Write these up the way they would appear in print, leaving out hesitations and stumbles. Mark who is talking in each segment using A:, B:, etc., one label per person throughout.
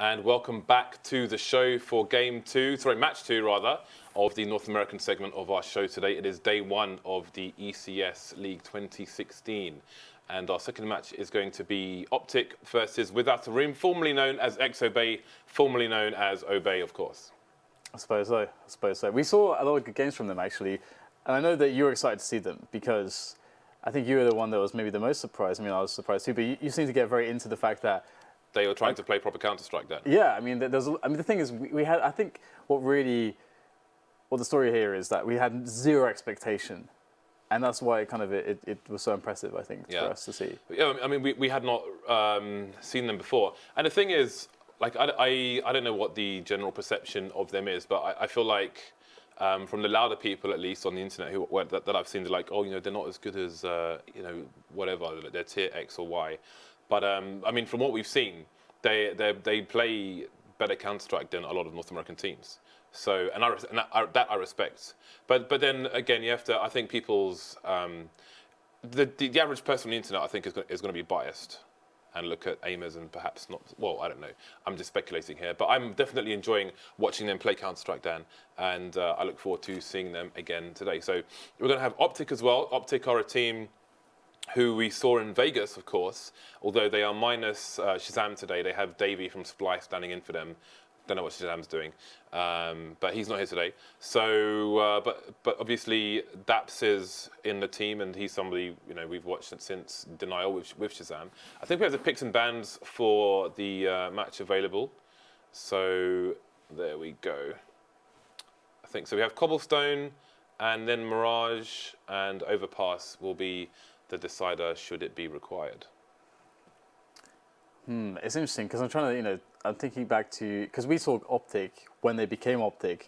A: and welcome back to the show for match two rather, of the North American segment of our show today. It is day one of the ECS League 2016, and our second match is going to be OpTic versus Without a Room, formerly known as X-Obey, formerly known as Obey, of course.
B: I suppose so. We saw a lot of good games from them, actually, and I know that you were excited to see them because I think you were the one that was maybe the most surprised. I mean, I was surprised too, but you seem to get very into the fact that
A: they were trying to play proper Counter-Strike then.
B: Yeah, I mean, the thing is, we had, I think, what the story here is that we had zero expectation, and that's why it was so impressive, I think, for us to see.
A: Yeah, I mean, we had not seen them before, and the thing is, like, I don't know what the general perception of them is, but I feel like from the louder people, at least on the internet, that I've seen, they're like, oh, they're not as good as whatever, they're tier X or Y. But I mean, from what we've seen, they play better Counter-Strike than a lot of North American teams. So, and I respect. But then again, you have to. I think people's the average person on the internet, I think, is going to be biased and look at aimers and perhaps not. Well, I don't know. I'm just speculating here, but I'm definitely enjoying watching them play Counter-Strike, Dan, and I look forward to seeing them again today. So we're going to have OpTic as well. OpTic are a team who we saw in Vegas, of course, although they are minus Shazam today. They have DAVEY from FACEIT standing in for them. Don't know what Shazam's doing, but he's not here today. So, but obviously Daps is in the team, and he's somebody we've watched since Denial with Shazam. I think we have the picks and bans for the match available. So there we go. I think so. We have Cobblestone, and then Mirage and Overpass will be the decider should it be required.
B: It's interesting because I'm trying to, I'm thinking back to, because we saw OpTic when they became OpTic,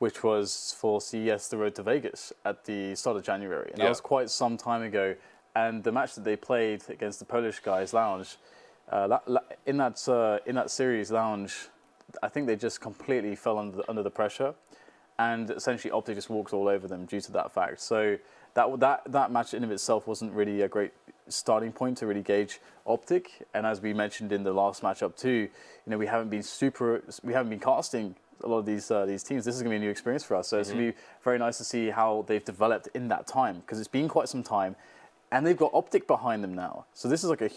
B: which was for CES The Road to Vegas at the start of January. And that was quite some time ago. And the match that they played against the Polish guys, Lounge, in that series, Lounge, I think they just completely fell under the pressure. And essentially OpTic just walked all over them due to that fact. So that match in of itself wasn't really a great starting point to really gauge OpTic. And as we mentioned in the last matchup too, we haven't been casting a lot of these teams. This is going to be a new experience for us. So it's going to be very nice to see how they've developed in that time, because it's been quite some time, and they've got OpTic behind them now. So this is like a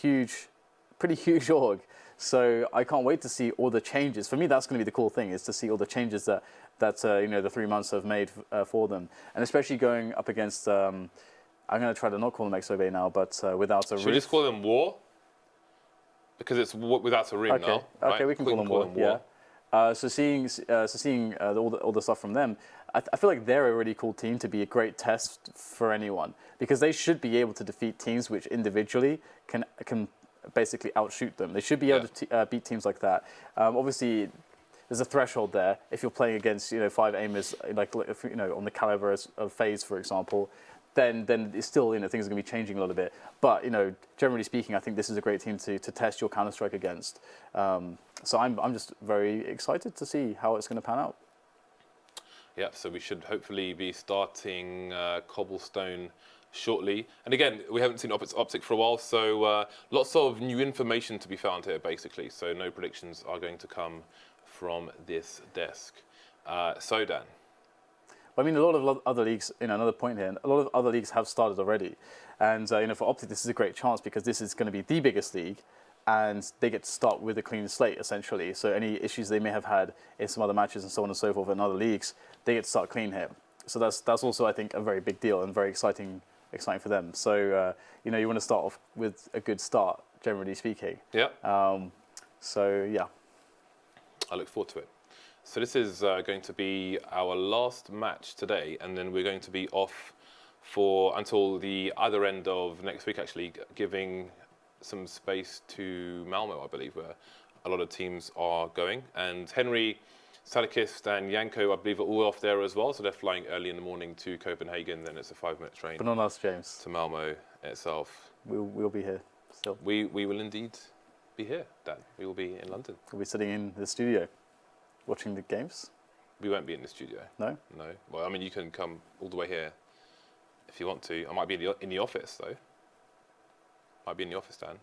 B: pretty huge org. So I can't wait to see all the changes. For me, that's going to be the cool thing, is to see all the changes that the 3 months have made for them, and especially going up against. I'm going to try to not call them X-Obey now, but Without a Room.
A: Should we just call them War? Because it's Without a Room now.
B: Okay,
A: right?
B: we can call them War. Yeah. So seeing all the stuff from them, I feel like they're a really cool team to be a great test for anyone, because they should be able to defeat teams which individually can basically outshoot them. They should be able to beat teams like that. Obviously, there's a threshold there. If you're playing against 5 aimers, like on the caliber of FaZe, for example, then it's still things are going to be changing a little bit. But generally speaking, I think this is a great team to test your Counter-Strike against. So I'm just very excited to see how it's going to pan out.
A: Yeah, so we should hopefully be starting Cobblestone shortly. And again, we haven't seen OpTic for a while, so lots of new information to be found here, basically. So no predictions are going to come from this desk. So Dan.
B: I mean, a lot of other leagues, another point here, a lot of other leagues have started already. And, for OpTic, this is a great chance, because this is going to be the biggest league, and they get to start with a clean slate, essentially. So any issues they may have had in some other matches and so on and so forth in other leagues, they get to start clean here. So that's also, I think, a very big deal and very exciting for them. So, you want to start off with a good start, generally speaking.
A: Yeah.
B: So, yeah.
A: I look forward to it. So this is going to be our last match today, and then we're going to be off until the other end of next week, actually, giving some space to Malmo, I believe, where a lot of teams are going. And Henry, Sadakist and Yanko, I believe, are all off there as well, so they're flying early in the morning to Copenhagen, then it's a 5-minute train.
B: But not us, James.
A: To Malmo itself.
B: We'll be here still.
A: We will indeed be here, Dan. We will be in London.
B: We'll be sitting in the studio, watching the games.
A: We won't be in the studio.
B: No?
A: No. Well, I mean, you can come all the way here if you want to. I might be in the office, though. Might be in the office, Dan.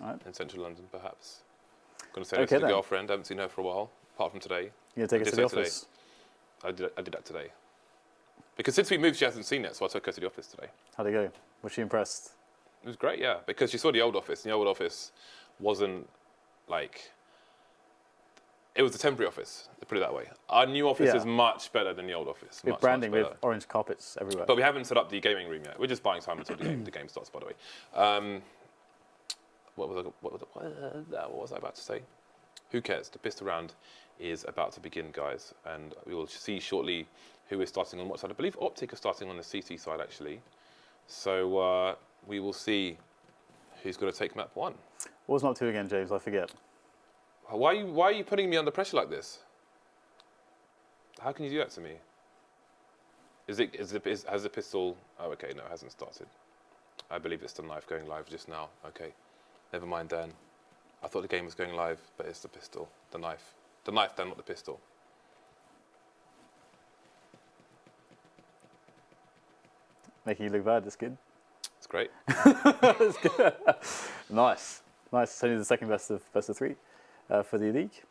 B: All right.
A: In central London, perhaps. Going to say this to the girlfriend. I haven't seen her for a while, apart from today.
B: You going to take her to the office?
A: I did that today. Because since we moved, she hasn't seen it, so I took her to the office today.
B: How'd it go? Was she impressed?
A: It was great, yeah. Because she saw the old office. And the old office wasn't like... It was a temporary office, to put it that way. Our new office is much better than the old office.
B: With branding, with orange carpets everywhere.
A: But we haven't set up the gaming room yet. We're just buying time until the game starts, by the way. What was I about to say? Who cares? The pistol round is about to begin, guys. And we will see shortly who is starting on what side. I believe OpTic is starting on the CT side, actually. So we will see who's going to take map 1.
B: What was map 2 again, James? I forget.
A: Why are you putting me under pressure like this? How can you do that to me? Has the pistol... Oh, okay, no, it hasn't started. I believe it's the knife going live just now. Okay, never mind, Dan. I thought the game was going live, but it's the pistol, the knife. The knife, Dan, not the pistol.
B: Making you look bad, that's good.
A: It's great.
B: That's good. Nice. It's only the second best of 3 for the league.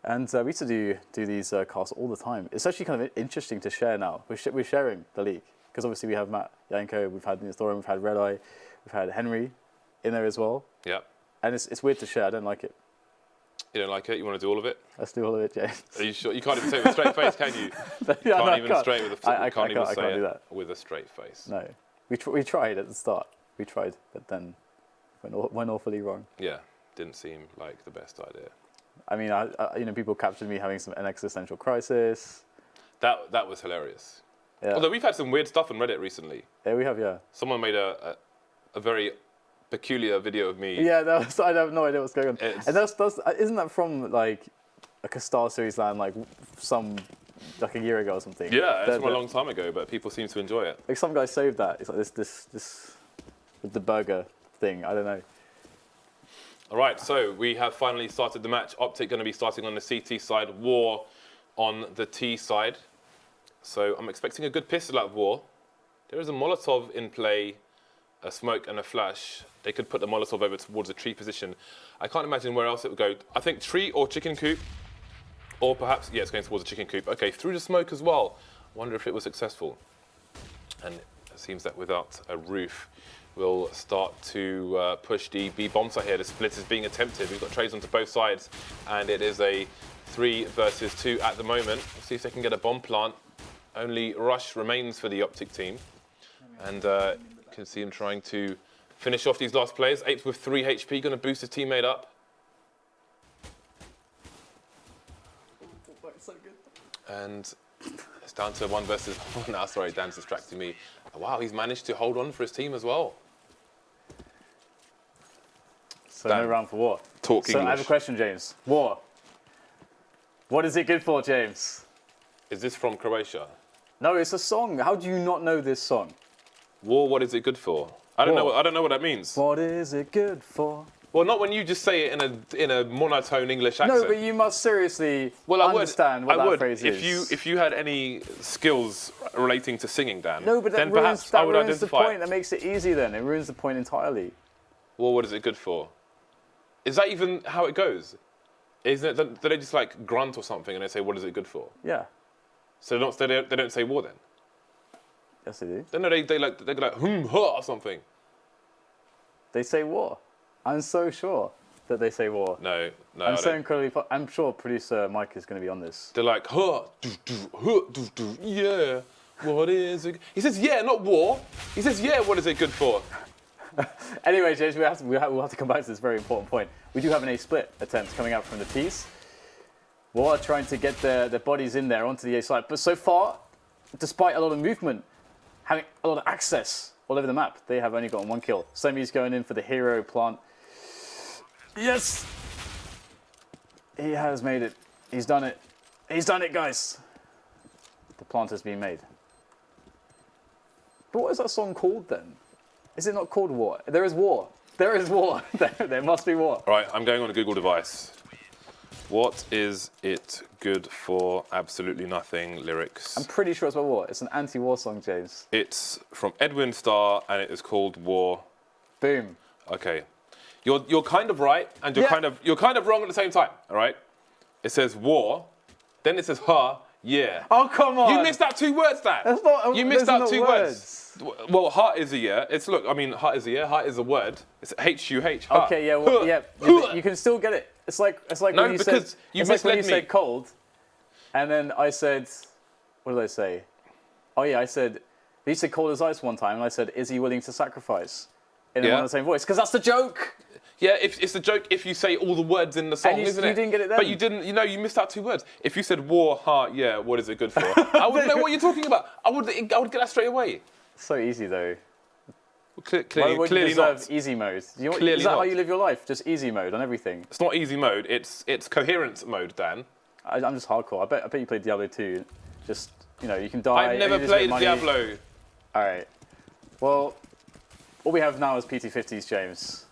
B: And we used to do these casts all the time. It's actually kind of interesting to share now. We're sharing the league. Because obviously we have Matt, Yanko, we've had Thorin, we've had Red Eye, we've had Henry in there as well.
A: Yeah.
B: And it's weird to share. I don't like it.
A: You don't like it? You want to do all of it?
B: Let's do all of it, James.
A: Are you sure? You can't even say it with a straight face, can you?
B: I
A: can't even say
B: do
A: it
B: that.
A: with a straight face.
B: No. We tried at the start. We tried, but then went awfully wrong.
A: Yeah, didn't seem like the best idea.
B: I mean, people captured me having an existential crisis.
A: That was hilarious.
B: Yeah.
A: Although we've had some weird stuff on Reddit recently.
B: Yeah, we have, yeah.
A: Someone made a very peculiar video of me.
B: Yeah, I have no idea what's going on. And isn't that from like a Star Series land like a year ago or something?
A: Yeah, it's from a long time ago, but people seem to enjoy it.
B: Like some guy saved that. It's like this with the burger thing. I don't know.
A: All right, so we have finally started the match. OpTic going to be starting on the CT side, War on the T side. So I'm expecting a good pistol out of War. There is a Molotov in play, a smoke and a flash. They could put the Molotov over towards the tree position. I can't imagine where else it would go. I think tree or chicken coop, or perhaps, yeah, it's going towards the chicken coop. Okay, through the smoke as well. Wonder if it was successful. And it seems that without a roof, we'll start to push the B bomb site here. The split is being attempted. We've got trades onto both sides, and it is a 3 versus 2 at the moment. We'll see if they can get a bomb plant. Only rush remains for the OpTic team. And you can see him trying to finish off these last players. Apes with 3 HP, going to boost his teammate up. And it's down to 1 versus 1 now. Sorry, Dan's distracting me. Wow, he's managed to hold on for his team as well.
B: So Dan, no round for War.
A: Talk English.
B: I have a question, James. War. What is it good for, James?
A: Is this from Croatia?
B: No, it's a song. How do you not know this song?
A: War, what is it good for? I don't know what that means.
B: What is it good for?
A: Well, not when you just say it in a monotone English accent.
B: No, but you must seriously understand what that phrase is.
A: If you had any skills relating to singing, Dan,
B: no, but
A: then perhaps I would
B: ruins
A: identify
B: the point. That makes it easy then. It ruins the point entirely.
A: Well, what is it good for? Is that even how it goes? Isn't it? Do they just like grunt or something and they say, what is it good for?
B: Yeah.
A: So they don't say war then?
B: Yes, they do.
A: Then they go like, ha, or something.
B: They say war. I'm so sure that they say war.
A: No.
B: I'm so incredibly... I'm sure producer Mike is going to be on this.
A: They're like, yeah, what is it? He says, yeah, not war. He says, yeah, what is it good for?
B: Anyway, James, we'll have to come back to this very important point. We do have an A split attempt coming out from the T's. War trying to get their bodies in there onto the A side. But so far, despite a lot of movement, having a lot of access all over the map, they have only gotten 1 kill. Slemmy's going in for the hero plant. Yes! He has made it. He's done it. He's done it, guys. The plant has been made. But what is that song called then? Is it not called War? There is war. There is war. There must be war.
A: All right, I'm going on a Google device. What is it good for? Absolutely nothing. Lyrics.
B: I'm pretty sure it's about war. It's an anti-war song, James.
A: It's from Edwin Starr, and it is called War.
B: Boom.
A: Okay. You're kind of right, and you're kind of wrong at the same time. All right. It says war, then it says ha, yeah.
B: Oh, come on.
A: You missed out 2 words, Dan.
B: That's not.
A: You missed out 2 words. Well, heart is a yeah. It's look. I mean, heart is a yeah. Heart is a word. It's H-U-H. Heart.
B: Okay, yeah, well, yeah. You can still get it. It's like
A: no,
B: when you
A: because
B: said,
A: you
B: it's like when you
A: misled me.
B: said cold, and then I said, what did I say? Oh yeah, I said you said cold as ice one time, and I said, is he willing to sacrifice? In one and the same voice, because that's the joke.
A: Yeah, it's a joke if you say all the words in the song, isn't it?
B: You didn't get it then.
A: But you didn't. You know, you missed out 2 words. If you said war, heart, yeah, what is it good for? I wouldn't know what you're talking about. I would get that straight away.
B: So easy though.
A: Clearly not.
B: Easy mode. Is that
A: Clearly
B: how
A: not.
B: you live your life? Just easy mode on everything.
A: It's not easy mode. It's coherence mode, Dan.
B: I'm just hardcore. I bet you played Diablo 2. Just you can die.
A: I've never played Diablo.
B: All right. Well, all we have now is PT50s, James.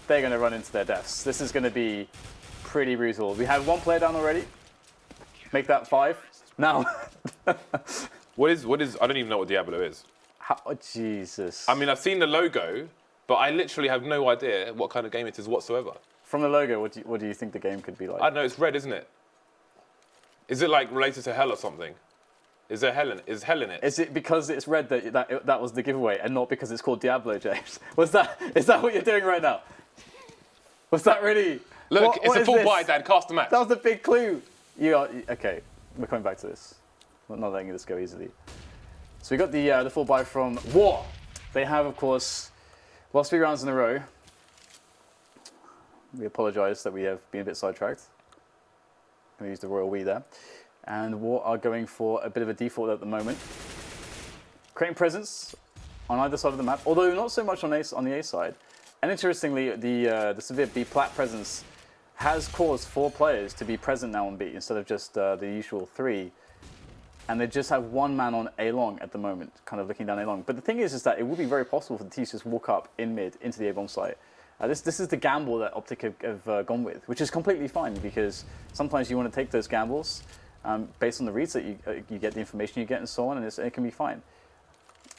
B: They're going to run into their deaths. This is going to be pretty brutal. We have 1 player down already. Make that 5. Now.
A: What is? I don't even know what Diablo is.
B: Oh, Jesus.
A: I mean, I've seen the logo, but I literally have no idea what kind of game it is whatsoever.
B: From the logo, what do you think the game could be like?
A: I don't know. It's red, isn't it? Is it like related to hell or something? Is hell in it?
B: Is it because it's red that was the giveaway, and not because it's called Diablo, James? Is that what you're doing right now? Was that really?
A: Look, it's a full buy, Dan. Cast the match.
B: That was the big clue. Okay. We're coming back to this. I'm not letting this go easily. So we got the full buy from War. They have, of course, lost 3 rounds in a row. We apologise that we have been a bit sidetracked. I'm going to use the royal we there. And War are going for a bit of a default at the moment. Creating presence on either side of the map, although not so much on the A side. And interestingly, the severe B plat presence has caused 4 players to be present now on B instead of just the usual 3. And they just have 1 man on A long at the moment, kind of looking down A long. But the thing is that it would be very possible for the T's to just walk up in mid into the A bomb site. This is the gamble that OpTic have gone with, which is completely fine because sometimes you want to take those gambles based on the reads that you get, the information you get, and so on, and it can be fine.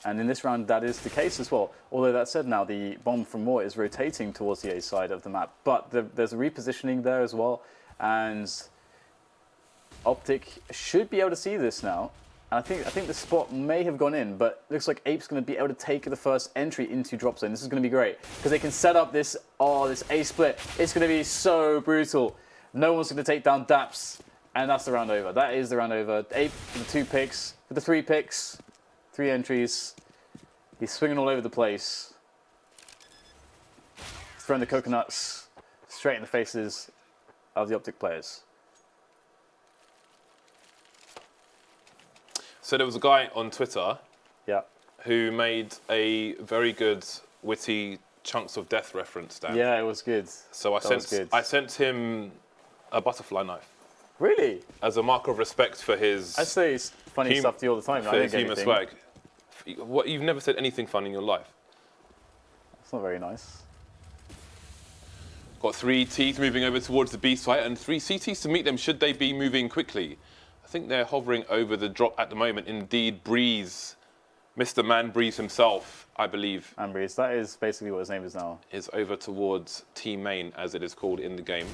B: And in this round, that is the case as well. Although that said, now the bomb from Moore is rotating towards the A side of the map, but there's a repositioning there as well, and OpTic should be able to see this now. And I think the spot may have gone in, but looks like Ape's going to be able to take the first entry into drop zone. This is going to be great because they can set up this A split. It's going to be so brutal. No one's going to take down daps, and that's the round over. That is the round over. Ape for the 2 picks, for the 3 picks. 3 entries. He's swinging all over the place. Throwing the coconuts straight in the faces of the OpTic players.
A: So there was a guy on Twitter who made a very good witty Chunks of Death reference, Dan.
B: Yeah, it was good.
A: So I sent him a butterfly knife.
B: Really?
A: As a mark of respect for his...
B: I say funny stuff to you all the time.
A: For his humour swag. What, you've never said anything fun in your life.
B: That's not very nice.
A: Got 3 T's moving over towards the B site and 3 CTs to meet them should they be moving quickly. I think they're hovering over the drop at the moment. Indeed, Brehze, Mr. Man Brehze himself, I believe.
B: And Brehze, that is basically what his name is now.
A: Is over towards T main, as it is called in the game.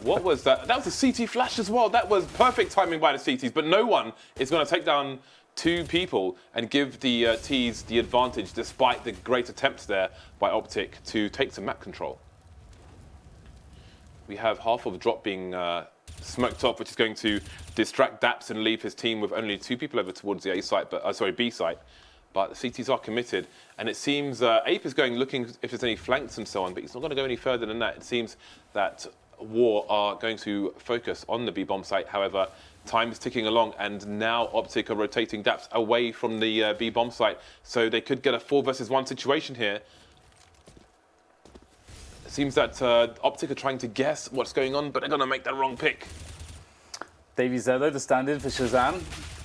A: What was that? That was a CT flash as well. That was perfect timing by the CTs, but no one is going to take down 2 people and give the T's the advantage despite the great attempts there by OpTic to take some map control. We have half of the drop being smoked off, which is going to distract daps and leave his team with only 2 people over towards the A site, B site. But the CTs are committed, and it seems Ape is going looking if there's any flanks and so on, but he's not going to go any further than that. It seems that War are going to focus on the B bomb site. However, time is ticking along, and now OpTic are rotating daps away from the B bomb site, so they could get a 4 versus 1 situation here. It seems that OpTic are trying to guess what's going on, but they're going to make the wrong pick.
B: Davy's there though, the stand-in for Shazam.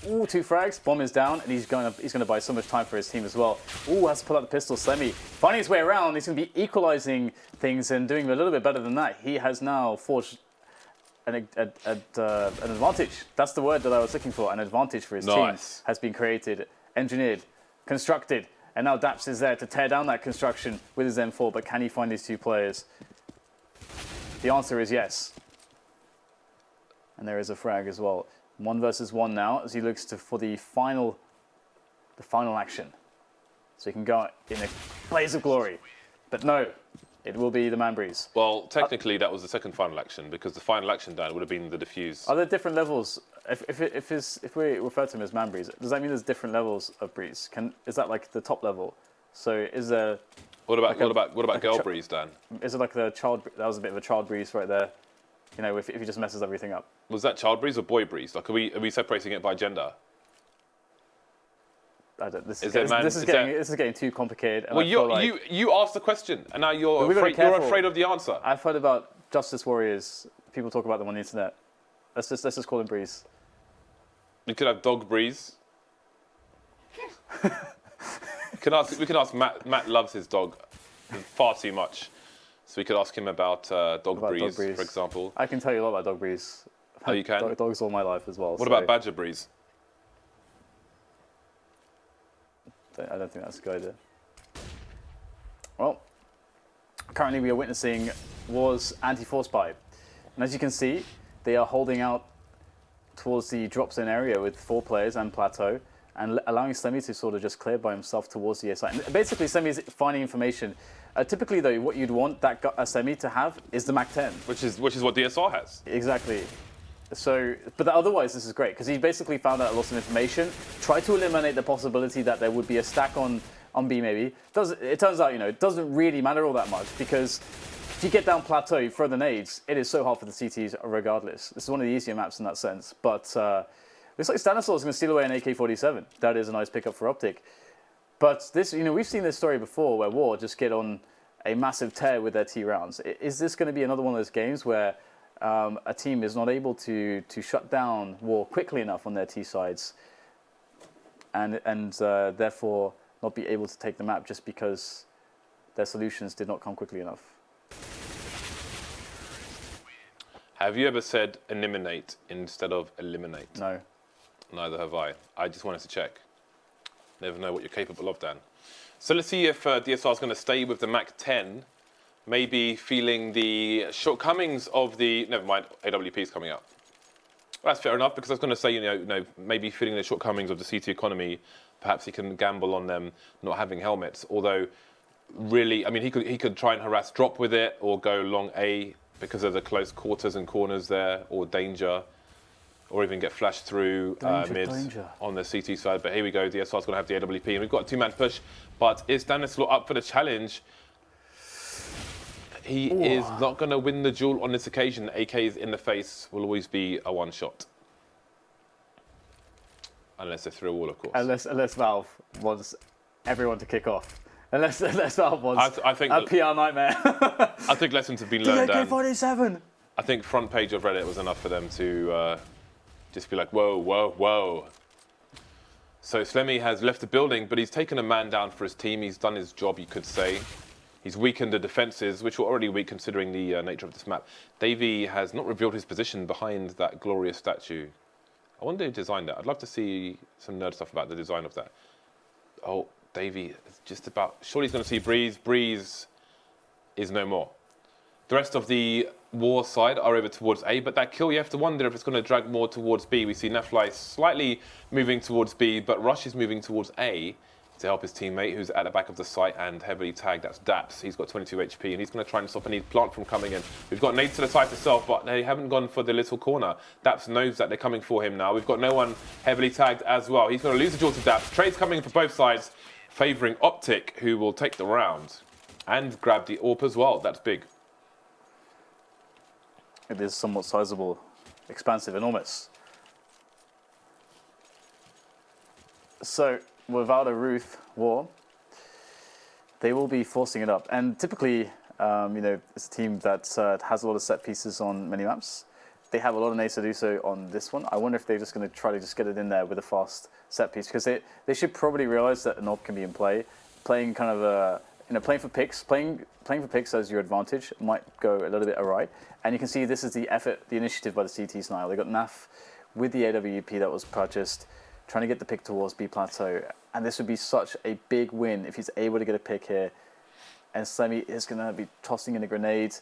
B: Ooh, 2 frags, bomb is down, and he's going to buy so much time for his team as well. Ooh, has to pull out the pistol, Slemmy. Finding his way around, he's going to be equalising things and doing a little bit better than that. He has now forged an advantage. That's the word that I was looking for. An advantage for his team has been created, engineered, constructed, And now daps is there to tear down that construction with his M4, but can he find these two players? The answer is yes. And there is a frag as well. 1 versus 1 now as he looks for the final action. So he can go in a blaze of glory. But no, it will be the man Brehze.
A: Well, technically that was the second final action, because the final action, Dan, would have been the defuse.
B: Are there different levels? If we refer to him as man Brehze, does that mean there's different levels of Brehze? Is that like the top level? So is there?
A: What about
B: like
A: girl Brehze, Dan?
B: Is it like the child? That was a bit of a child Brehze right there. You know, if he just messes everything up.
A: Was that child Brehze or boy Brehze? Like, are we separating it by gender?
B: I don't. This is getting too complicated. And
A: well, you asked the question, and now you're afraid of the answer.
B: I've heard about justice warriors. People talk about them on the internet. Let's just call them Brehze.
A: We could have dog Brehze. we can ask Matt. Matt loves his dog far too much, so we could ask him about dog Brehze, for example.
B: I can tell you a lot about dog Brehze.
A: Oh, you can?
B: Dogs all my life as well.
A: What about badger Brehze?
B: I don't think that's a good idea. Well, currently we are witnessing War's anti-force buy. And as you can see, they are holding out towards the drop zone area with 4 players and Plateau, and allowing Slemmy to sort of just clear by himself towards the SI. And basically, Slemmy is finding information. Typically, though, what you'd want that Slemmy to have is the MAC-10.
A: Which is what DSR has.
B: Exactly. So, but otherwise, this is great, because he basically found out a lot of information, tried to eliminate the possibility that there would be a stack on B maybe. It turns out, it doesn't really matter all that much, because if you get down Plateau, you throw the nades, it is so hard for the CTs regardless. This is one of the easier maps in that sense. But looks like Stanislaw is going to steal away an AK-47. That is a nice pickup for OpTic. But this, we've seen this story before where War just get on a massive tear with their T rounds. Is this going to be another one of those games where a team is not able to shut down War quickly enough on their T sides, and therefore not be able to take the map just because their solutions did not come quickly enough?
A: Have you ever said eliminate instead of eliminate?
B: No.
A: Neither have I. I just wanted to check. Never know what you're capable of, Dan. So let's see if DSR is going to stay with the MAC-10. Maybe feeling the shortcomings of the... Never mind, AWP is coming up. Well, that's fair enough, because I was going to say, maybe feeling the shortcomings of the CT economy. Perhaps he can gamble on them not having helmets. Although, really, I mean, he could try and harass drop with it, or go long A because of the close quarters and corners there, or danger, or even get flashed through mid on the CT side. But here we go, DSR's going to have the AWP, and we've got a 2-man push. But is Stanislaw up for the challenge? He is not going to win the duel on this occasion. AKs in the face will always be a one-shot. Unless they're through a wall, of course.
B: Unless Valve wants everyone to kick off. Unless Valve wants
A: I think
B: a PR nightmare.
A: I think lessons have been learned.
B: AK-47!
A: I think front page of Reddit was enough for them to just be like, whoa, whoa, whoa. So Slemmy has left the building, but he's taken a man down for his team. He's done his job, you could say. He's weakened the defences, which were already weak considering the nature of this map. DAVEY has not revealed his position behind that glorious statue. I wonder who designed that. I'd love to see some nerd stuff about the design of that. Oh, DAVEY is just about... Surely he's going to see Brehze. Brehze is no more. The rest of the War side are over towards A, but that kill, you have to wonder if it's going to drag more towards B. We see NAF-FLY slightly moving towards B, but Rush is moving towards A to help his teammate, who's at the back of the site and heavily tagged. That's daps. He's got 22 HP, and he's going to try and stop any plant from coming in. We've got nades to the site itself, but they haven't gone for the little corner. Daps knows that they're coming for him now. We've got no one heavily tagged as well. He's going to lose the duel to daps. Trades coming in for both sides, favouring OpTic, who will take the round and grab the AWP as well. That's big.
B: It is somewhat sizable, expansive, enormous. So, without a roof War, they will be forcing it up. And typically, it's a team that has a lot of set pieces on many maps. They have a lot of nades to do so on this one. I wonder if they're just going to try to just get it in there with a fast set piece, because they should probably realize that an AWP can be in play. Playing kind of playing for picks as your advantage might go a little bit awry. And you can see this is the effort, the initiative by the CTs now. They got NAF with the AWP that was purchased, trying to get the pick towards B Plateau. And this would be such a big win if he's able to get a pick here. And Slemmy is going to be tossing in a grenade,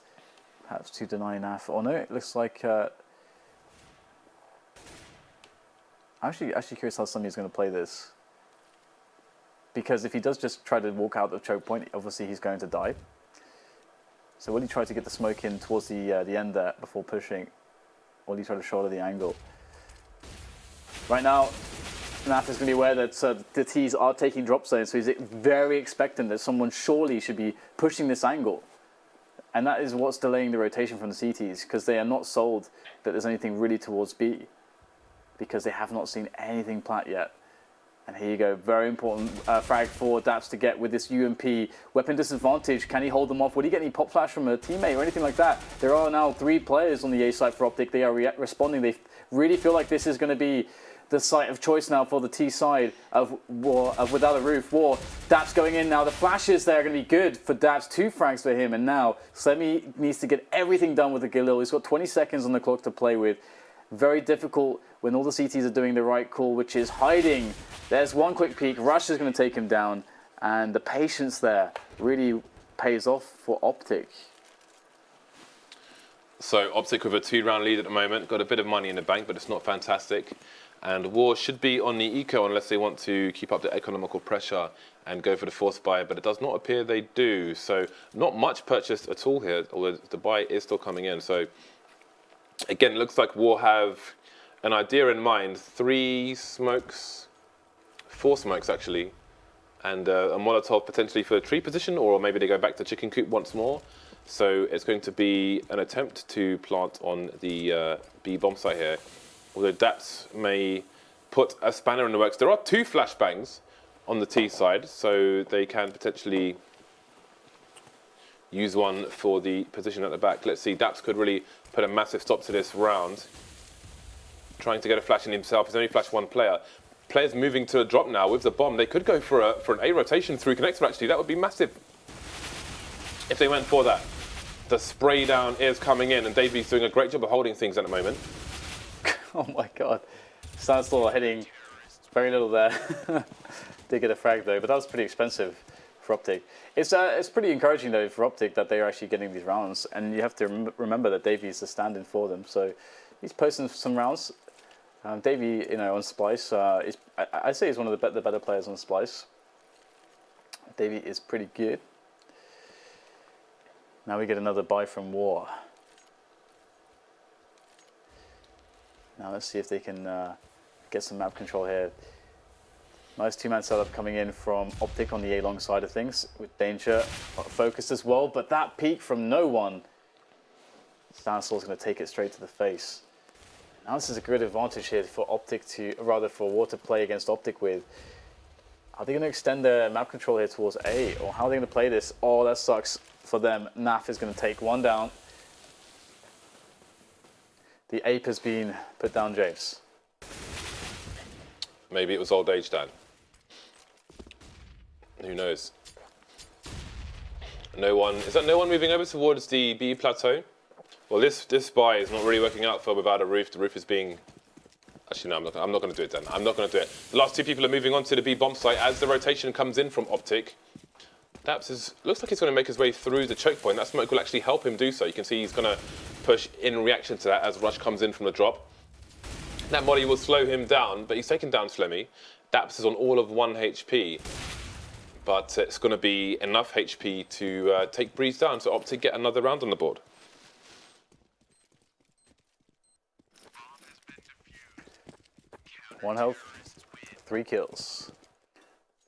B: perhaps to deny NAF. Oh no, it looks like... I'm actually curious how Slemmy is going to play this. Because if he does just try to walk out the choke point, obviously he's going to die. So will he try to get the smoke in towards the end there before pushing? Or will he try to shoulder the angle? Right now, NAF is going to be aware that the T's are taking drop zones, so he's very expectant that someone surely should be pushing this angle. And that is what's delaying the rotation from the CTs, because they are not sold that there's anything really towards B, because they have not seen anything plat yet. And here you go, very important frag for daps to get with this UMP. Weapon disadvantage, can he hold them off? Would he get any pop flash from a teammate or anything like that? There are now 3 players on the A side for OpTic. They are responding. They really feel like this is going to be the site of choice now for the T side of War, of Without a Roof. War, daps going in now. The flashes there are going to be good for daps. 2 frags for him. And now Slemmy needs to get everything done with the Galil. He's got 20 seconds on the clock to play with. Very difficult when all the CTs are doing the right call, which is hiding. There's one quick peek. Rush is going to take him down. And the patience there really pays off for OpTic.
A: So OpTic with a 2-round lead at the moment. Got a bit of money in the bank, but it's not fantastic. And War should be on the eco unless they want to keep up the economical pressure and go for the force buy, but it does not appear they do. So not much purchased at all here, although the buy is still coming in. So again, it looks like War have an idea in mind. 3 smokes, 4 smokes actually, and a Molotov potentially for the tree position, or maybe they go back to chicken coop once more. So it's going to be an attempt to plant on the B bomb site here. Although daps may put a spanner in the works. There are 2 flashbangs on the T side, so they can potentially use one for the position at the back. Let's see, daps could really put a massive stop to this round. Trying to get a flash in himself. He's only flashed 1 player. Players moving to a drop now with the bomb. They could go for an A rotation through connector actually. That would be massive if they went for that. The spray down is coming in and Davy's doing a great job of holding things at the moment.
B: Oh my god. Stanislaw hitting very little there. Did get a frag though, but that was pretty expensive for OpTic. It's pretty encouraging though for OpTic that they are actually getting these rounds, and you have to remember that Davey is the stand-in for them, so he's posting some rounds. Davey, you know, on Splice, I'd say he's one of the better players on Splice. Davey is pretty good. Now we get another buy from War. Now let's see if they can get some map control here. Nice 2-man setup coming in from OpTic on the A-long side of things, with Danger focused as well, but that peek from no one. Stanislaw's going to take it straight to the face. Now this is a good advantage here for OpTic for War to play against OpTic with. Are they going to extend their map control here towards A, or how are they going to play this? Oh, that sucks for them. NAF is going to take 1 down. The ape has been put down, James.
A: Maybe it was old age, Dan. Who knows? No one. Is that no one moving over towards the B plateau? Well, this buy is not really working out for Without a Roof. The roof is being. Actually, no, I'm not going to do it, Dan. I'm not going to do it. The last 2 people are moving on to the B bomb site as the rotation comes in from OpTic. daps looks like he's going to make his way through the choke point. That smoke will actually help him do so. You can see he's going to push in reaction to that as Rush comes in from the drop. That molly will slow him down, but he's taken down Slemmy. daps is on all of 1 HP, but it's going to be enough HP to take Brehze down, so OpTic get another round on the board.
B: One health, 3 kills.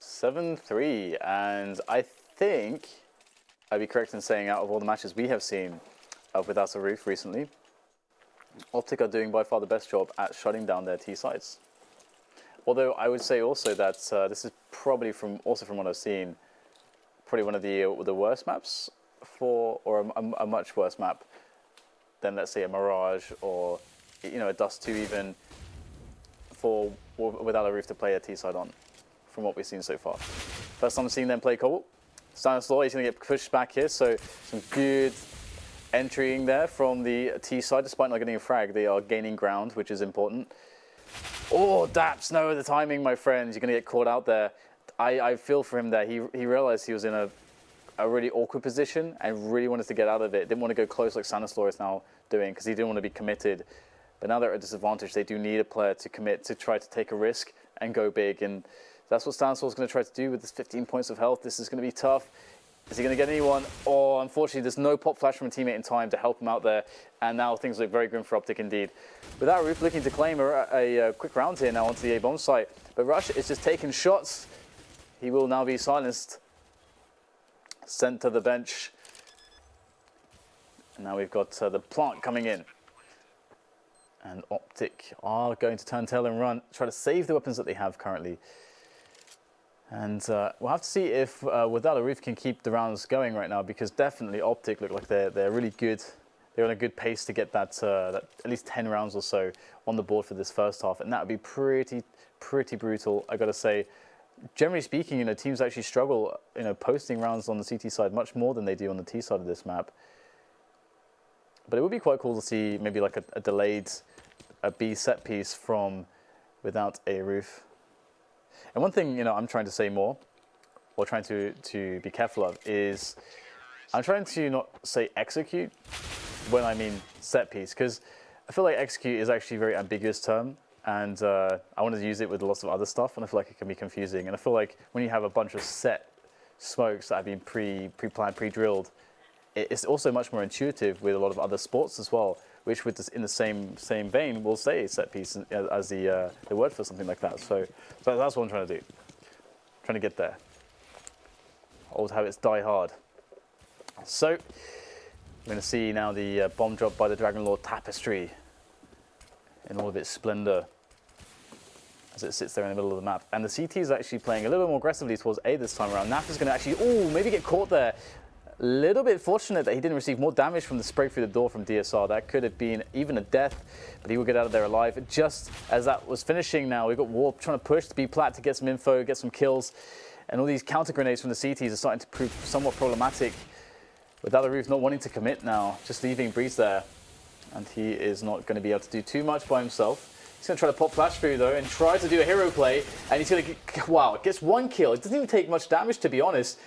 B: 7-3, and I think I'd be correct in saying out of all the matches we have seen Without a Roof recently, OpTic are doing by far the best job at shutting down their T sites. Although I would say also that this is probably also from what I've seen, probably one of the worst maps or a much worse map than, let's say, a Mirage or, you know, a Dust 2 even, for Without a Roof to play a T side on, from what we've seen so far. First time seeing them play Cobble. Stanislaw, he's going to get pushed back here, so some good entering there from the T side. Despite not getting a frag, they are gaining ground, which is important. Oh, daps, no, the timing, my friends. You're going to get caught out there. I feel for him there. He realized he was in a really awkward position and really wanted to get out of it. Didn't want to go close like Stanislaw is now doing because he didn't want to be committed. But now they're at a disadvantage. They do need a player to commit, to try to take a risk and go big. And that's what Stanislaw is going to try to do with his 15 points of health. This is going to be tough. Is he going to get anyone? Oh, unfortunately, there's no pop flash from a teammate in time to help him out there. And now things look very grim for OpTic indeed. Without Roof looking to claim a quick round here now onto the A-bomb site. But Rush is just taking shots. He will now be silenced. Sent to the bench. And now we've got the plant coming in. And OpTic are going to turn tail and run, try to save the weapons that they have currently. And we'll have to see if without a Roof can keep the rounds going right now, because definitely OpTic look like they're really good. They're on a good pace to get that at least 10 rounds or so on the board for this first half, and that would be pretty brutal. I got to say, generally speaking, teams actually struggle, posting rounds on the CT side much more than they do on the T side of this map. But it would be quite cool to see maybe like a delayed B set piece from without a Roof. And one thing, I'm trying to say more, or trying to be careful of, is I'm trying to not say execute when I mean set piece, because I feel like execute is actually a very ambiguous term, and I want to use it with lots of other stuff, and I feel like it can be confusing. And I feel like when you have a bunch of set smokes that have been pre-planned, pre-drilled, it's also much more intuitive with a lot of other sports as well, which with this, in the same vein will say set piece as the word for something like that. So that's what I'm trying to do. Trying to get there. Old habits die hard. So we're going to see now the bomb drop by the Dragon Lord Tapestry in all of its splendor as it sits there in the middle of the map. And the CT is actually playing a little bit more aggressively towards A this time around. NAF is going to actually, maybe get caught there. Little bit fortunate that he didn't receive more damage from the spray through the door from DSR. That could have been even a death, but he will get out of there alive. Just as that was finishing now, we've got Warp trying to push to B plat to get some info, get some kills. And all these counter grenades from the CTs are starting to prove somewhat problematic. Without a Roof not wanting to commit now, just leaving Brehze there. And he is not going to be able to do too much by himself. He's going to try to pop flash through though and try to do a hero play. And he's going to, wow, gets one kill. It doesn't even take much damage, to be honest.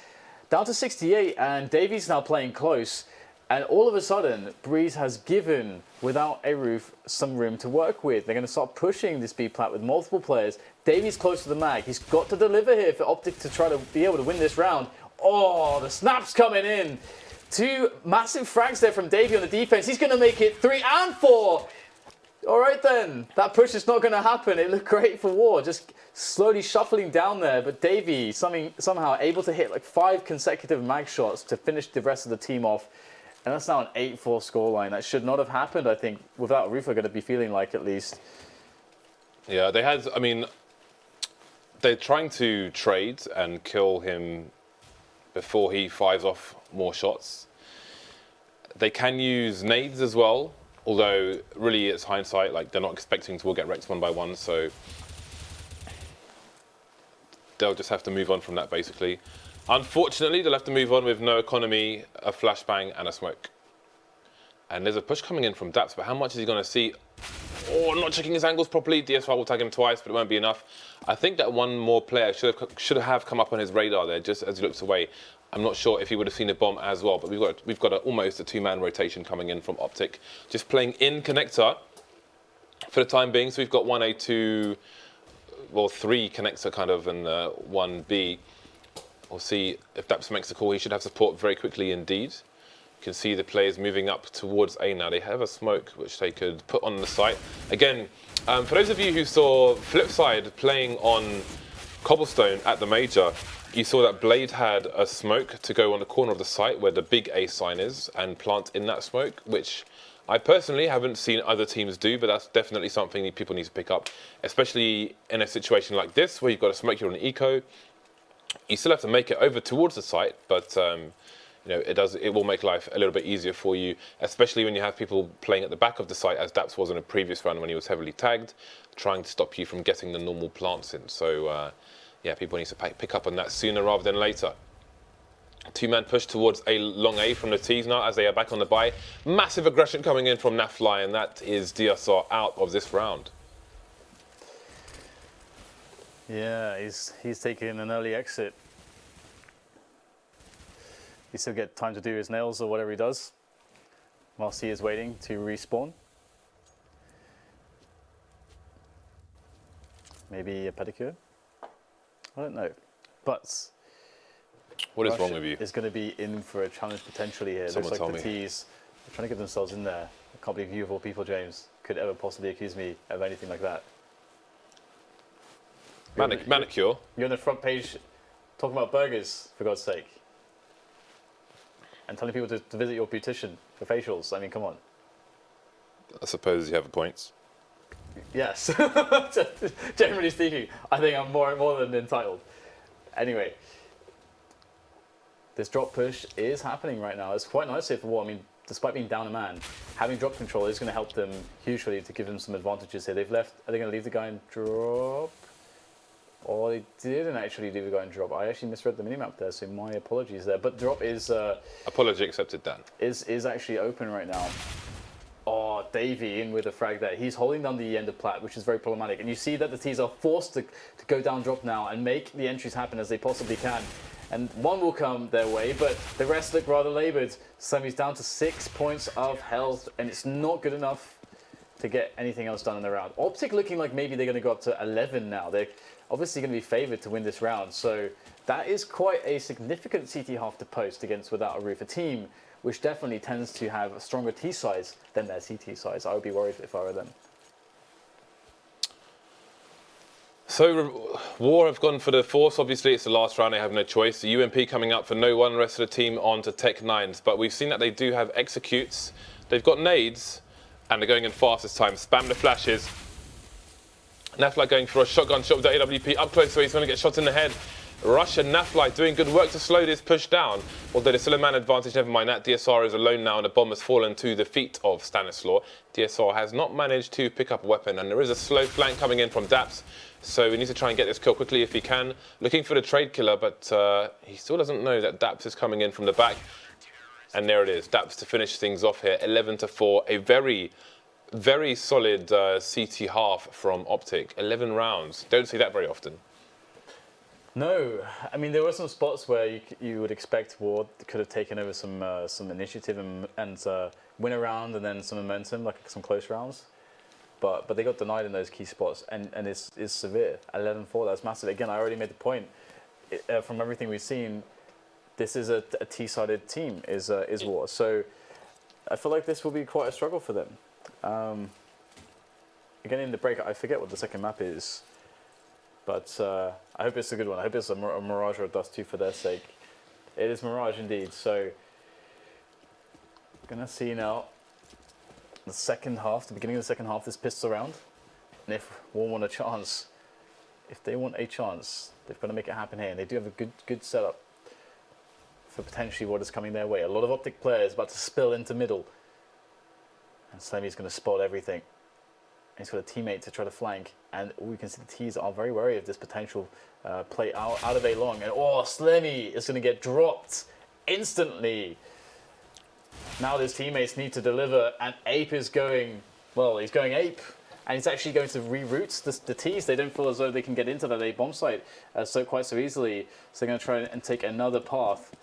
B: Down to 68, and Davy's now playing close. And all of a sudden, Brehze has given, without a Roof, some room to work with. They're going to start pushing this B-plat with multiple players. Davy's close to the mag. He's got to deliver here for OpTic to try to be able to win this round. Oh, the snap's coming in. 2 massive frags there from Davey on the defense. He's going to make it 3 and 4. All right then, that push is not going to happen. It looked great for War, just slowly shuffling down there. But Davey somehow able to hit like 5 consecutive mag shots to finish the rest of the team off. And that's now an 8-4 scoreline. That should not have happened, I think, without Roof are going to be feeling like at least.
A: Yeah, they're trying to trade and kill him before he fires off more shots. They can use nades as well. Although, really, it's hindsight. Like, they're not expecting to all get wrecked 1 by 1, so they'll just have to move on from that, basically. Unfortunately, they'll have to move on with no economy, a flashbang, and a smoke. And there's a push coming in from daps, but how much is he going to see? Oh, not checking his angles properly. DSR will tag him twice, but it won't be enough. I think that one more player should have come up on his radar there, just as he looks away. I'm not sure if he would have seen a bomb as well, but we've got almost a 2-man rotation coming in from OpTic, just playing in connector for the time being. So we've got 1A, 2, well, 3 connector kind of, and 1B. We'll see if daps makes the call. He should have support very quickly indeed. You can see the players moving up towards A now. They have a smoke which they could put on the site. Again, for those of you who saw Flipside playing on Cobblestone at the major, you saw that Blade had a smoke to go on the corner of the site where the big A sign is and plant in that smoke, which I personally haven't seen other teams do, but that's definitely something people need to pick up, especially in a situation like this where you've got a smoke here on an eco. You still have to make it over towards the site, but it will make life a little bit easier for you, especially when you have people playing at the back of the site, as daps was in a previous round when he was heavily tagged, trying to stop you from getting the normal plants in. So yeah, people need to pick up on that sooner rather than later. 2-man push towards a long A from the T's now as they are back on the buy. Massive aggression coming in from NAF-FLY, and that is DSR out of this round.
B: Yeah, he's taking an early exit. He still get time to do his nails or whatever he does, whilst he is waiting to respawn. Maybe a pedicure? I don't know. But
A: what is
B: Rush
A: wrong with you?
B: is going to be in for a challenge potentially here.
A: Someone
B: Looks like
A: told
B: the
A: me.
B: T's are trying to get themselves in there. I can't believe you of all people, James, could ever possibly accuse me of anything like that.
A: Manicure?
B: You're on the front page talking about burgers, for God's sake. And telling people to visit your beautician for facials. I mean, come on.
A: I suppose you have a point.
B: Yes. Generally speaking, I think I'm more than entitled. Anyway, this drop push is happening right now. It's quite nice here for War. I mean, despite being down a man, having drop control is going to help them hugely to give them some advantages here. They've left. Are they going to leave the guy in drop? Or they didn't actually leave the guy in drop. I actually misread the minimap there, so my apologies there. But drop is
A: Apology accepted, Dan.
B: is actually open right now. Oh, Davey in with a frag there. He's holding down the end of plat, which is very problematic. And you see that the T's are forced to go down drop now and make the entries happen as they possibly can. And one will come their way, but the rest look rather laboured. Slemmy's down to 6 points of health, and it's not good enough to get anything else done in the round. OpTic looking like maybe they're going to go up to 11 now. They're obviously going to be favoured to win this round. So that is quite a significant CT half to post against Without a Roof, a team which definitely tends to have a stronger T size than their CT size. I would be worried if I were them.
A: So War have gone for the Force. Obviously, it's the last round. They have no choice. The UMP coming up for no one. The rest of the team on to Tech 9s. But we've seen that they do have executes. They've got nades, and they're going in fast this time. Spam the flashes. NAF-FLY going for a shotgun shot with the AWP up close, so he's going to get shot in the head. Rush and NAF-FLY doing good work to slow this push down. Although there's still a man advantage, never mind that. DSR is alone now, and the bomb has fallen to the feet of Stanislaw. DSR has not managed to pick up a weapon, and there is a slow flank coming in from daps. So we need to try and get this kill quickly if he can. Looking for the trade killer, but he still doesn't know that daps is coming in from the back. And there it is, daps to finish things off here, 11-4. A very, very solid CT half from OpTic. 11 rounds. Don't see that very often.
B: No, I mean, there were some spots where you would expect Ward could have taken over some initiative and win a round and then some momentum, like some close rounds. But they got denied in those key spots, and it's severe. 11-4, that's massive. Again, I already made the point. From everything we've seen, this is a T-sided team, is War. So I feel like this will be quite a struggle for them. Again, in the break, I forget what the second map is. But I hope it's a good one. I hope it's a Mirage or a Dust 2 for their sake. It is Mirage indeed. So, gonna see now the second half, the beginning of the second half, this pistol round. And if War want a chance, if they want a chance, they've got to make it happen here. And they do have a good setup for potentially what is coming their way. A lot of OpTic players about to spill into middle. And Slemmy's gonna spot everything. He's got a teammate to try to flank, and we can see the T's are very wary of this potential play out of A long. And oh, Slemmy is going to get dropped instantly. Now his teammates need to deliver, and Ape is going, well, he's going Ape, and he's actually going to reroute the T's. They don't feel as though they can get into that A bomb site quite so easily, so they're going to try and take another path,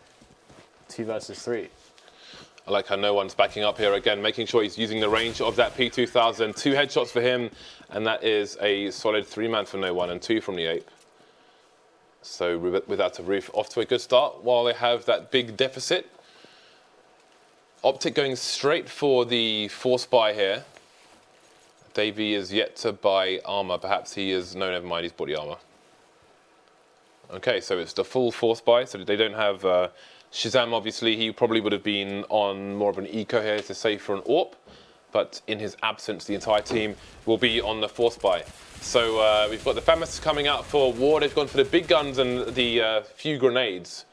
B: 2 versus 3.
A: I like how no one's backing up here again, making sure he's using the range of that P2000. 2 headshots for him, and that is a solid 3-man for no one and 2 from the Ape. So Without a Roof off to a good start while they have that big deficit. OpTic going straight for the force buy here. Davey is yet to buy armor. Perhaps he is, no, never mind, he's bought the armor. Okay, so it's the full force buy, so they don't have Shazam. Obviously, he probably would have been on more of an eco here to save for an AWP, but in his absence, the entire team will be on the force buy. So we've got the FAMAS coming out for War. They've gone for the big guns and the few grenades,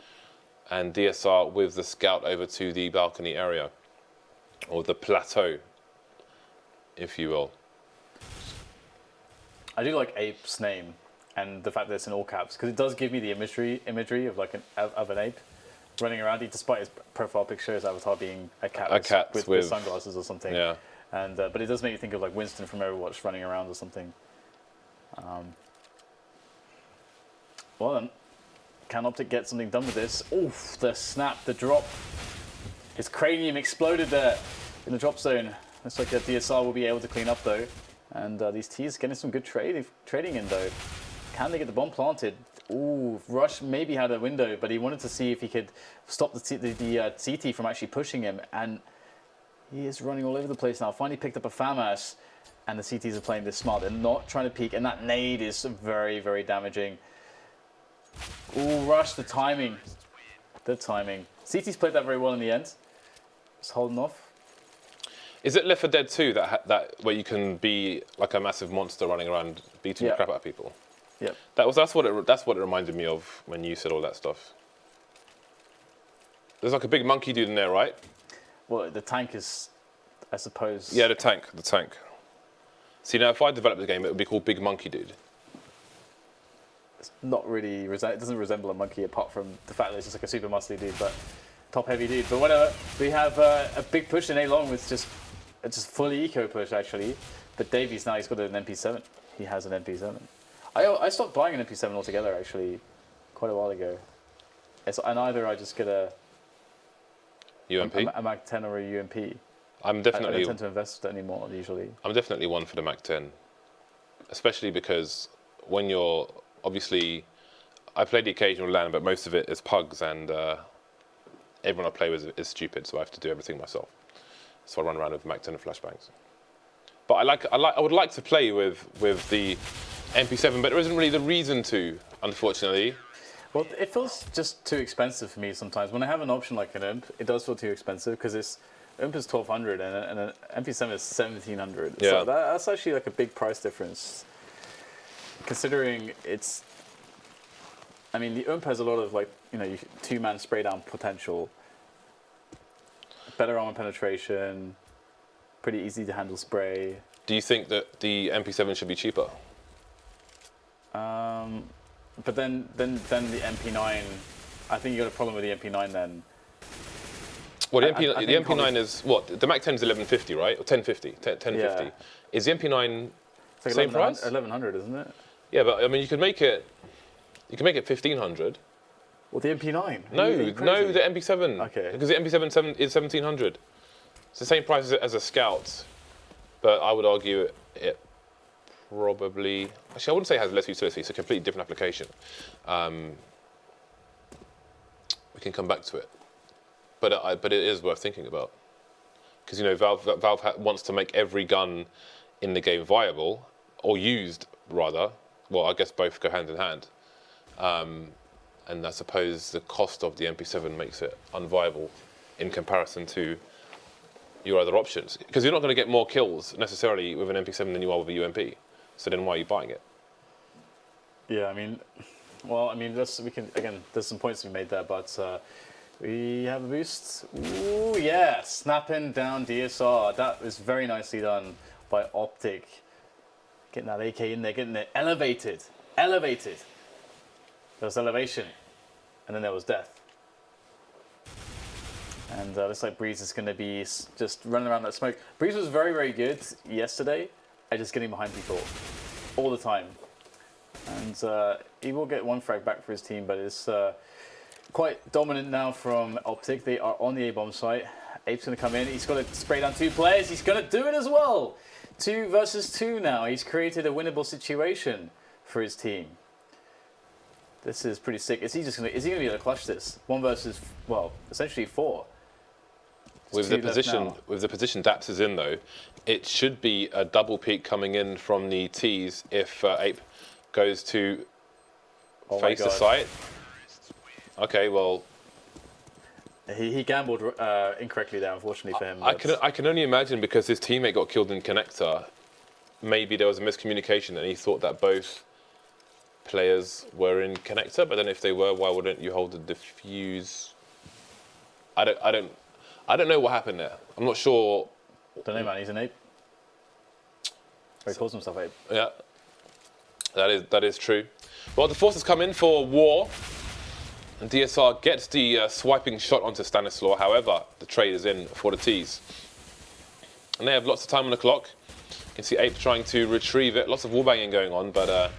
A: and DSR with the scout over to the balcony area, or the plateau, if you will.
B: I do like Ape's name and the fact that it's in all caps, because it does give me the imagery of like an ape running around, despite his profile picture, his avatar being a cat with sunglasses or something.
A: Yeah.
B: And but it does make you think of like Winston from Overwatch running around or something. Well then, can OpTic get something done with this? Oof, the snap, the drop. His cranium exploded there in the drop zone. Looks like that DSR will be able to clean up though. And these T's getting some good trading in though. Can they get the bomb planted? Ooh, Rush maybe had a window, but he wanted to see if he could stop the CT from actually pushing him. And he is running all over the place now. Finally picked up a FAMAS, and the CTs are playing this smart. They're not trying to peek, and that nade is very, very damaging. Ooh, Rush, the timing. The timing. CT's played that very well in the end. Just holding off.
A: Is it Left 4 Dead 2 that where you can be like a massive monster running around beating the crap out of people?
B: Yep.
A: That's what it reminded me of when you said all that stuff. There's like a big monkey dude in there, right?
B: Well, the tank is, I suppose.
A: Yeah, the tank. See, now if I developed the game, it would be called Big Monkey Dude.
B: It's not really, it doesn't resemble a monkey apart from the fact that it's just like a super muscly dude, but top heavy dude. But whatever, we have a big push in A-long with just fully eco push actually. But Davies now, he's got an MP7. He has an MP7. I stopped buying an MP7 altogether actually quite a while ago. And either I just get a
A: UMP?
B: A Mag 10 or a UMP. I don't tend to invest anymore usually.
A: I'm definitely one for the Mag 10, especially because when you're obviously, I play the occasional LAN, but most of it is pugs, and everyone I play with is stupid, so I have to do everything myself. So I run around with Mag 10 and flashbangs. But I would like to play with the MP7, but there isn't really the reason to, unfortunately.
B: Well, it feels just too expensive for me sometimes. When I have an option like an imp, it does feel too expensive because imp is 1,200 and an MP7 is 1,700.
A: Yeah.
B: So that's actually like a big price difference. Considering it's, I mean, the imp has a lot of like, two-man spray down potential, better armor penetration, pretty easy to handle spray.
A: Do you think that the MP7 should be cheaper?
B: But then the MP9, I think you got a problem with the MP9 then.
A: Well, the MP9 is what? The Mac 10 is 1150, right? Or 1050. 1050.
B: Yeah.
A: Is the MP9
B: it's like
A: same price?
B: 1100, isn't it?
A: Yeah, but I mean, you can make it 1500.
B: Well, the MP9?
A: No, the MP7.
B: Okay.
A: Because the MP7 is 1700. It's the same price as a Scout, but I would argue it probably. Actually, I wouldn't say it has less utility. It's a completely different application. We can come back to it, but it is worth thinking about because Valve wants to make every gun in the game viable or used rather. Well, I guess both go hand in hand. And I suppose the cost of the MP7 makes it unviable in comparison to your other options. Because you're not going to get more kills necessarily with an MP7 than you are with a UMP. So then why are you buying it?
B: Yeah, there's some points to be made there, but we have a boost. Ooh, yeah, snapping down DSR. That was very nicely done by OpTic. Getting that AK in there, getting it elevated. There was elevation, and then there was death. And looks like Brehze is going to be just running around that smoke. Brehze was very, very good yesterday at just getting behind people all the time. And he will get one frag back for his team, but it's quite dominant now from OpTic. They are on the A-bomb site. Ape's going to come in. He's got to spray down two players. He's going to do it as well. 2 versus 2 now. He's created a winnable situation for his team. This is pretty sick. Is he going to be able to clutch this? 1 versus, well, essentially 4.
A: With the position daps is in though, it should be a double peak coming in from the T's if Ape goes to face the site. Okay, well.
B: He gambled incorrectly there, unfortunately for him.
A: I can only imagine because his teammate got killed in connector. Maybe there was a miscommunication and he thought that both players were in connector. But then if they were, why wouldn't you hold the diffuse? I don't know what happened there. I'm not sure.
B: Don't know, man. He's an ape. Or he calls himself Ape.
A: Yeah, that is true. Well, the forces come in for war. And DSR gets the swiping shot onto Stanislaw. However, the trade is in for the T's. And they have lots of time on the clock. You see Ape trying to retrieve it. Lots of wallbanging going on, but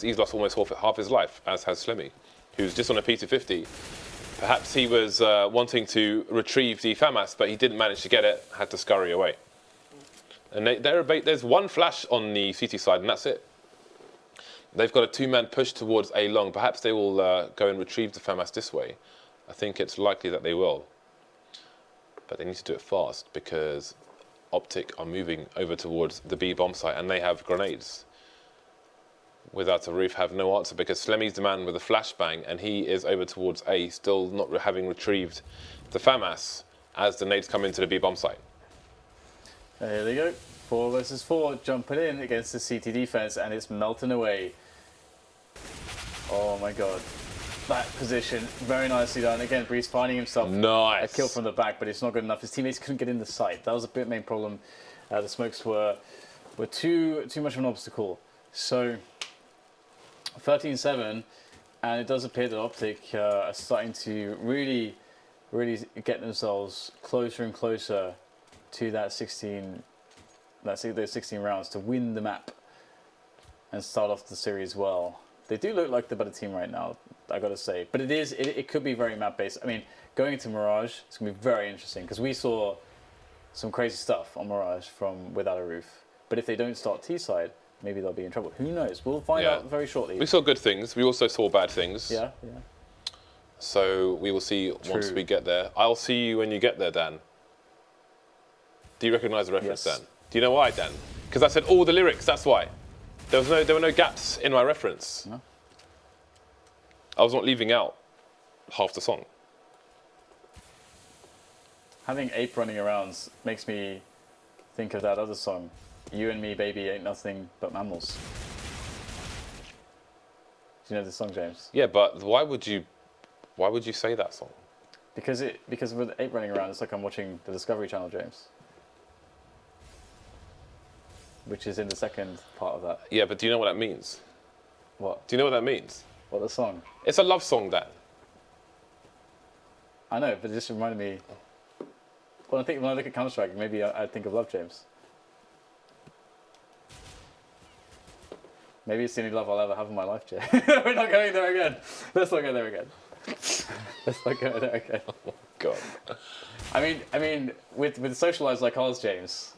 A: he's lost almost half his life, as has Slemmy, who's just on a P250. Perhaps he was wanting to retrieve the FAMAS, but he didn't manage to get it, had to scurry away. And there's one flash on the CT side, and that's it. They've got a two-man push towards A long. Perhaps they will go and retrieve the FAMAS this way. I think it's likely that they will. But they need to do it fast because OpTic are moving over towards the B bomb site and they have grenades. Without a roof, have no answer because Slemmy's the man with a flashbang and he is over towards A, still not having retrieved the FAMAS as the nades come into the B bomb site.
B: Here they go. 4 versus 4, jumping in against the CT defense, and it's melting away. Oh my god. That position, very nicely done. Again, Brehze finding himself a kill from the back, but it's not good enough. His teammates couldn't get in the sight. That was a bit main problem. The smokes were too much of an obstacle. So 13-7, and it does appear that OpTic are starting to really get themselves closer and closer to that 16 rounds to win the map and start off the series well. They do look like the better team right now, I gotta say. But it could be very map based. I mean, going into Mirage, it's gonna be very interesting because we saw some crazy stuff on Mirage from Without a Roof. But if they don't start T-side, maybe they'll be in trouble. Who knows? We'll find out very shortly.
A: We saw good things. We also saw bad things.
B: Yeah.
A: So we will see once we get there. I'll see you when you get there, Dan. Do you recognise the reference, Dan? Do you know why, Dan? Because I said all the lyrics, that's why. There were no gaps in my reference.
B: No.
A: I was not leaving out half the song.
B: Having Ape running around makes me think of that other song, You and Me, Baby, Ain't Nothing But Mammals. Do you know this song, James?
A: Yeah, but why would you say that song?
B: Because with Ape running around, it's like I'm watching the Discovery Channel, James. Which is in the second part of that.
A: Yeah, but do you know what that means?
B: What?
A: Do you know what that means?
B: What, the song?
A: It's a love song, Dan.
B: I know, but it just reminded me. When I look at Counter-Strike, maybe I think of Love, James. Maybe it's the only love I'll ever have in my life, Jay. We're not going there again. Let's not go there again. Let's not go there again.
A: Oh God.
B: I mean, with socialized like ours, James,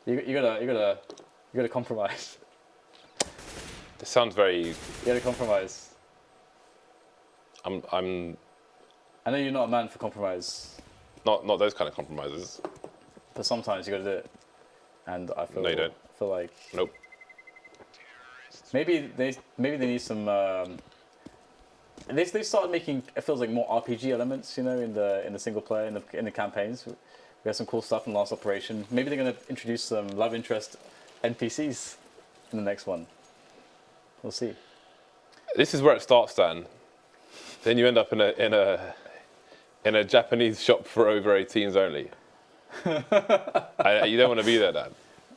B: you gotta compromise.
A: This sounds very.
B: You gotta compromise.
A: I
B: know you're not a man for compromise.
A: Not those kind of compromises.
B: But sometimes you gotta do it. And I feel.
A: No, you don't.
B: I feel like.
A: Nope.
B: Maybe they need some. They started making, it feels like, more RPG elements, you know, in the single player, in the campaigns. We had some cool stuff in Last Operation. Maybe they're going to introduce some love interest NPCs in the next one. We'll see.
A: This is where it starts, Dan. Then you end up in a Japanese shop for over 18s only. You don't want to be there, Dan.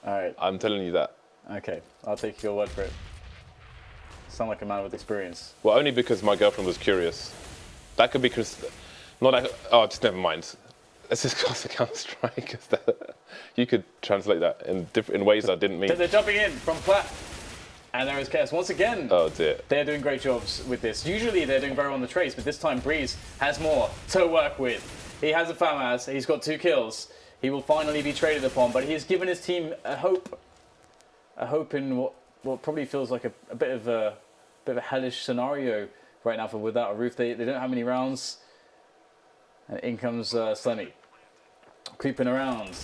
B: All right.
A: I'm telling you that.
B: Okay, I'll take your word for it. Sound like a man with experience.
A: Well, only because my girlfriend was curious. That could be not like, oh, just never mind. Let's just cross the Counter-Strike. You could translate that in ways I didn't mean.
B: They're jumping in from Platt. And there is Chaos once again.
A: Oh dear.
B: They're doing great jobs with this. Usually they're doing very well on the trace, but this time Brehze has more to work with. He has a FAMAS, he's got 2 kills. He will finally be traded upon, but he's given his team a hope in what probably feels like a bit of a hellish scenario right now for Without a Roof. They don't have many rounds. And in comes Slemmy. Creeping around.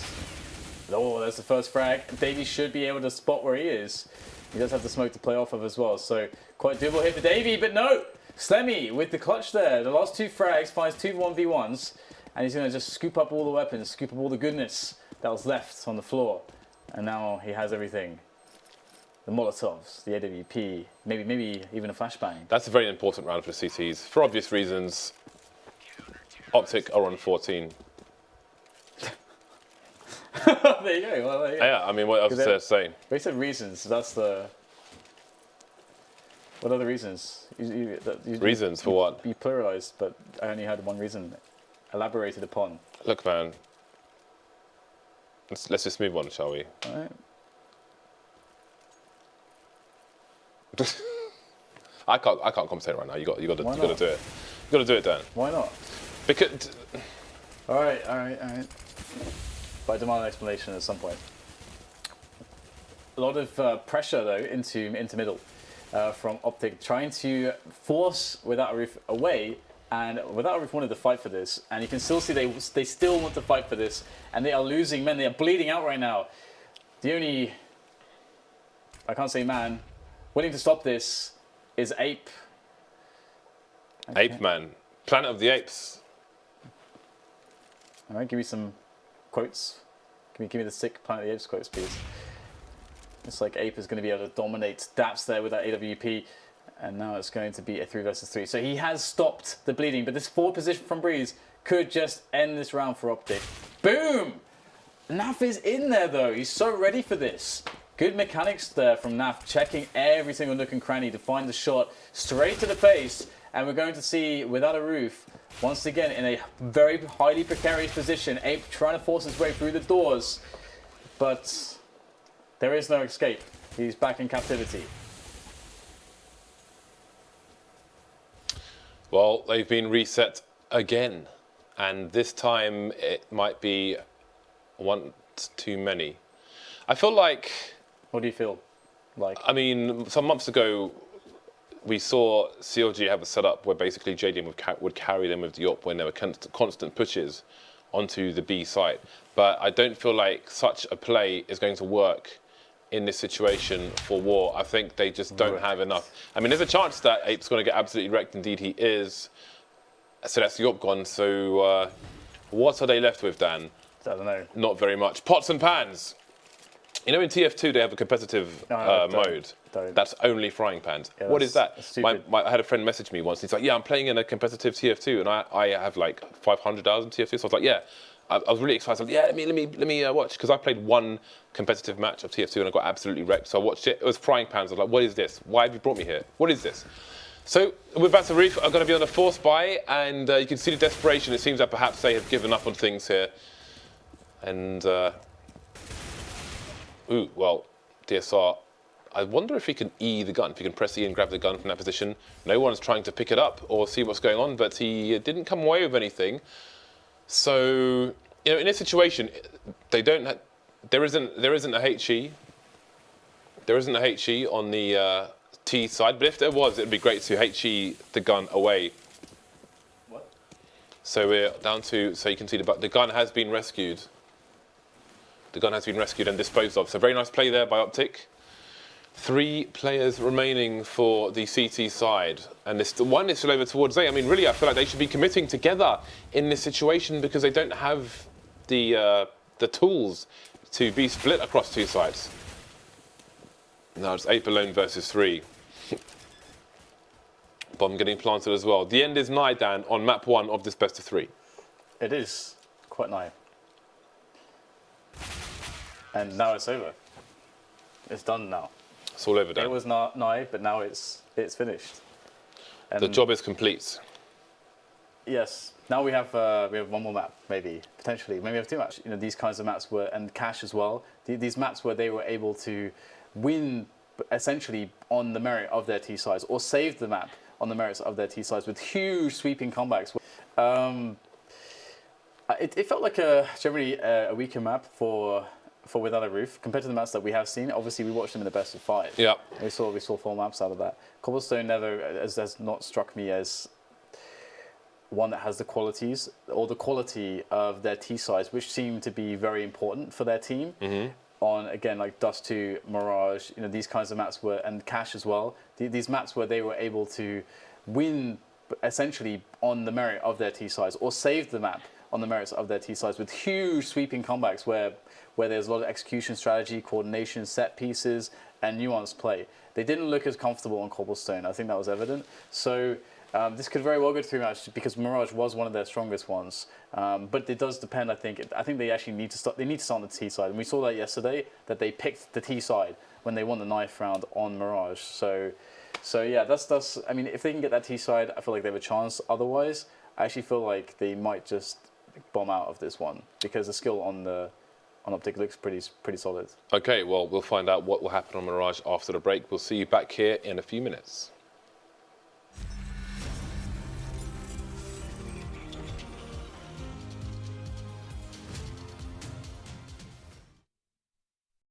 B: Oh, there's the first frag. Davey should be able to spot where he is. He does have the smoke to play off of as well, so quite doable here for Davey, but no! Slemmy with the clutch there. The last 2 frags finds 2 1v1s, and he's going to just scoop up all the weapons, scoop up all the goodness that was left on the floor. And now he has everything. The Molotovs, the AWP, maybe even a flashbang.
A: That's a very important round for the CTs. For obvious reasons, OpTic are on 14.
B: There you go. Well, there you go.
A: Yeah, I mean, what else is there to say?
B: They said reasons. That's the. What are the reasons?
A: Reasons for what?
B: You pluralized, but I only had one reason elaborated upon.
A: Look, man. Let's just move on, shall we?
B: All right.
A: I can't commentate right now. You got to do it. You got to do it, Dan.
B: Why not?
A: Because.
B: All right. But I demand an explanation at some point. A lot of pressure though into middle from OpTic, trying to force Without a Roof away, and Without a Roof wanted to fight for this, and you can still see they still want to fight for this, and they are losing men. They are bleeding out right now. The only, I can't say man, willing to stop this is Ape. Okay.
A: Ape Man, Planet of the Apes.
B: All right, give me some quotes. Give me the sick Planet of the Apes quotes, please. It's like Ape is going to be able to dominate daps there with that AWP, and now it's going to be a 3 versus 3. So he has stopped the bleeding, but this forward position from Brehze could just end this round for OpTic. Boom! NAF is in there though. He's so ready for this. Good mechanics there from NAF, checking every single nook and cranny to find the shot straight to the face, and we're going to see Without a Roof once again in a very highly precarious position. Ape trying to force his way through the doors, but there is no escape. He's back in captivity.
A: Well, they've been reset again, and this time it might be one too many. I feel like...
B: What do you feel like?
A: I mean, some months ago, we saw CLG have a setup where basically JDM would carry them with the op when there were constant pushes onto the B site. But I don't feel like such a play is going to work in this situation for War. I think they just don't have enough. I mean, there's a chance that Ape's going to get absolutely wrecked. Indeed, he is. So that's the op gone. So what are they left with, Dan?
B: I don't know.
A: Not very much. Pots and pans. You know, in TF2 they have a competitive mode. That's only frying pans. Yeah, what is that? I had a friend message me once. He's like, "Yeah, I'm playing in a competitive TF2, and I have like 500,000 TF2." So I was like, "Yeah." I was really excited. I was like, "Yeah, let me watch," because I played one competitive match of TF2 and I got absolutely wrecked. So I watched it. It was frying pans. I was like, "What is this? Why have you brought me here? What is this?" So with Without a Roof, I'm going to be on the 4th buy, and you can see the desperation. It seems that perhaps they have given up on things here, and. Ooh, well, DSR, I wonder if he can E the gun, if he can press E and grab the gun from that position. No one's trying to pick it up or see what's going on, but he didn't come away with anything. So, you know, in this situation, they don't. There isn't a HE. There isn't a HE on the T side, but if there was, it'd be great to HE the gun away.
B: What?
A: So we're down to. So you can see the gun has been rescued. The gun has been rescued and disposed of. So very nice play there by OpTic. 3 players remaining for the CT side. And the one is still over towards A. I mean, really, I feel like they should be committing together in this situation because they don't have the tools to be split across 2 sides. Now it's 8 alone versus 3. Bomb getting planted as well. The end is nigh, Dan, on map 1 of this best of 3.
B: It is quite nigh. And now it's over. It's done now.
A: It's all over, Dan.
B: It was not nigh, but now it's finished. And
A: the job is complete.
B: Yes. Now we have one more map, maybe potentially. Maybe we have 2 maps. You know, these kinds of maps were, and Cash as well. These maps where they were able to win essentially on the merit of their T sides, or save the map on the merits of their T sides with huge sweeping comebacks. It felt like generally a weaker map for Without a Roof compared to the maps that we have seen. Obviously, we watched them in the best of 5.
A: Yeah.
B: We saw 4 maps out of that. Cobblestone never has not struck me as one that has the qualities or the quality of their T sides, which seem to be very important for their team. Mm-hmm. On again like Dust 2, Mirage, you know, these kinds of maps were, and Cash as well. These maps where they were able to win essentially on the merit of their T sides, or save the map on the merits of their T sides with huge sweeping comebacks where there's a lot of execution strategy, coordination, set pieces, and nuanced play. They didn't look as comfortable on Cobblestone. I think that was evident. So this could very well go to 3 matches because Mirage was one of their strongest ones. But it does depend, I think. I think they actually need to start. They need to start on the T side, and we saw that yesterday that they picked the T side when they won the knife round on Mirage. So yeah, that's. I mean, if they can get that T side, I feel like they have a chance. Otherwise, I actually feel like they might just bomb out of this one because the skill on on OpTic looks pretty solid.
A: Okay, well, we'll find out what will happen on Mirage after the break. We'll see you back here in a few minutes.